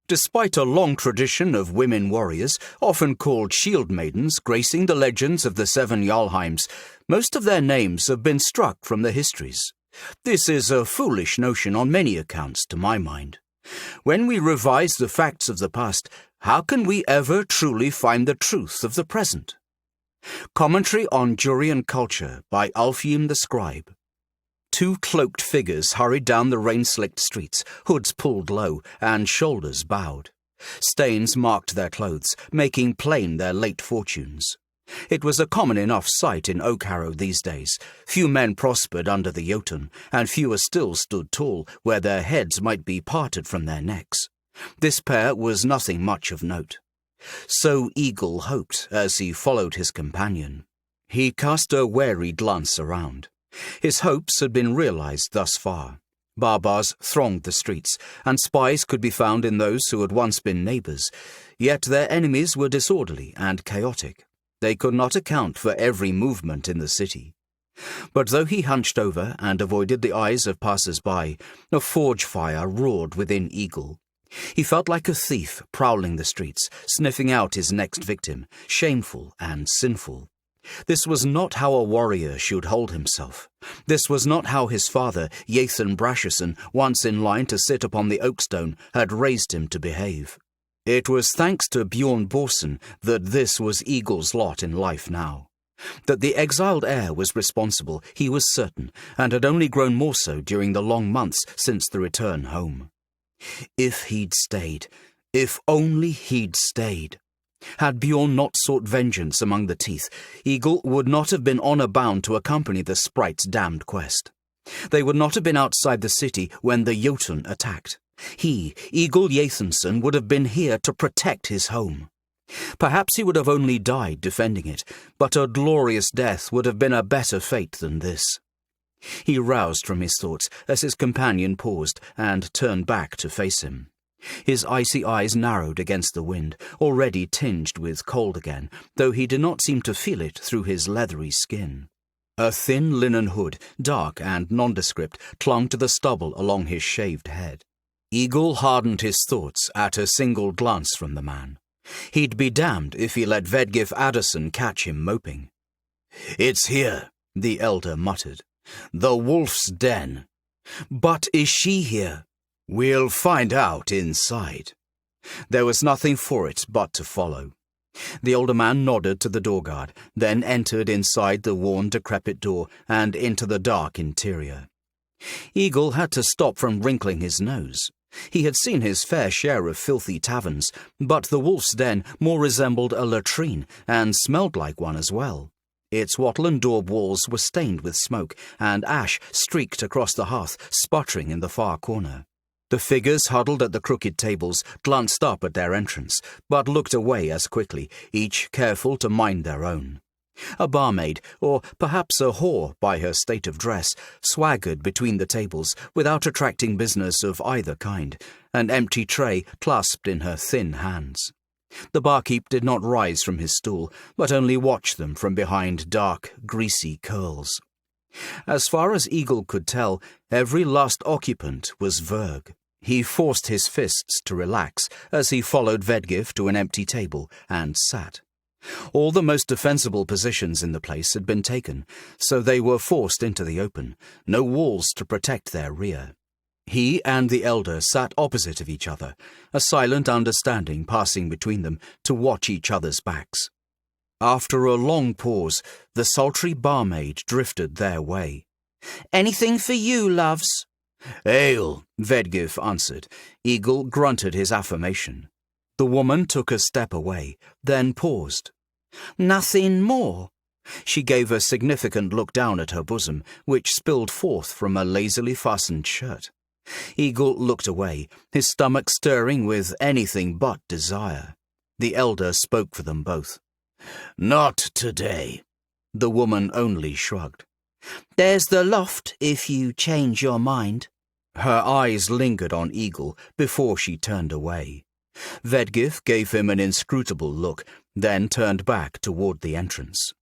Despite a long tradition of women warriors, often called shield maidens, gracing the legends of the seven Jarlheims, most of their names have been struck from the histories. This is a foolish notion on many accounts, to my mind. When we revise the facts of the past, how can we ever truly find the truth of the present? Commentary on Durian Culture by Alfheim the Scribe. Two cloaked figures hurried down the rain-slicked streets, hoods pulled low and shoulders bowed. Stains marked their clothes, making plain their late fortunes. It was a common enough sight in Oakharrow these days. Few men prospered under the Jotun, and fewer still stood tall where their heads might be parted from their necks. This pair was nothing much of note. So Eagle hoped as he followed his companion. He cast a wary glance around. His hopes had been realized thus far. Barbars thronged the streets, and spies could be found in those who had once been neighbors, yet their enemies were disorderly and chaotic. They could not account for every movement in the city. But though he hunched over and avoided the eyes of passers-by, a forge fire roared within Eagle. He felt like a thief prowling the streets, sniffing out his next victim, shameful and sinful. This was not how a warrior should hold himself. This was not how his father, Yathan Brasherson, once in line to sit upon the oakstone, had raised him to behave. It was thanks to Bjorn Borson that this was Eagle's lot in life now. That the exiled heir was responsible, he was certain, and had only grown more so during the long months since the return home. If he'd stayed, if only he'd stayed. Had Bjorn not sought vengeance among the teeth, Eagle would not have been honour bound to accompany the sprite's damned quest. They would not have been outside the city when the Jotun attacked. He, Eagle Yathanson, would have been here to protect his home. Perhaps he would have only died defending it, but a glorious death would have been a better fate than this. He roused from his thoughts as his companion paused and turned back to face him. His icy eyes narrowed against the wind, already tinged with cold again, though he did not seem to feel it through his leathery skin. A thin linen hood, dark and nondescript, clung to the stubble along his shaved head. Eagle hardened his thoughts at a single glance from the man. He'd be damned if he let Vedgif Addison catch him moping. "It's here," the elder muttered. "The wolf's den." "But is she here?" "We'll find out inside." There was nothing for it but to follow. The older man nodded to the doorguard, then entered inside the worn, decrepit door and into the dark interior. Eagle had to stop from wrinkling his nose. He had seen his fair share of filthy taverns, but the wolf's den more resembled a latrine and smelled like one as well. Its wattle and daub walls were stained with smoke, and ash streaked across the hearth, sputtering in the far corner. The figures huddled at the crooked tables glanced up at their entrance, but looked away as quickly, each careful to mind their own. A barmaid, or perhaps a whore by her state of dress, swaggered between the tables without attracting business of either kind, an empty tray clasped in her thin hands. The barkeep did not rise from his stool, but only watched them from behind dark, greasy curls. As far as Eagle could tell, every last occupant was Verg. He forced his fists to relax as he followed Vedgif to an empty table and sat. All the most defensible positions in the place had been taken, so they were forced into the open, no walls to protect their rear. He and the elder sat opposite of each other, a silent understanding passing between them to watch each other's backs. After a long pause, the sultry barmaid drifted their way. "Anything for you, loves?" "Ale," Vedgif answered. Eagle grunted his affirmation. The woman took a step away, then paused. "Nothing more?" She gave a significant look down at her bosom, which spilled forth from a lazily fastened shirt. Eagle looked away, his stomach stirring with anything but desire. The elder spoke for them both. "Not today." The woman only shrugged. "There's the loft, if you change your mind." Her eyes lingered on Eagle before she turned away. Vedgif gave him an inscrutable look, then turned back toward the entrance.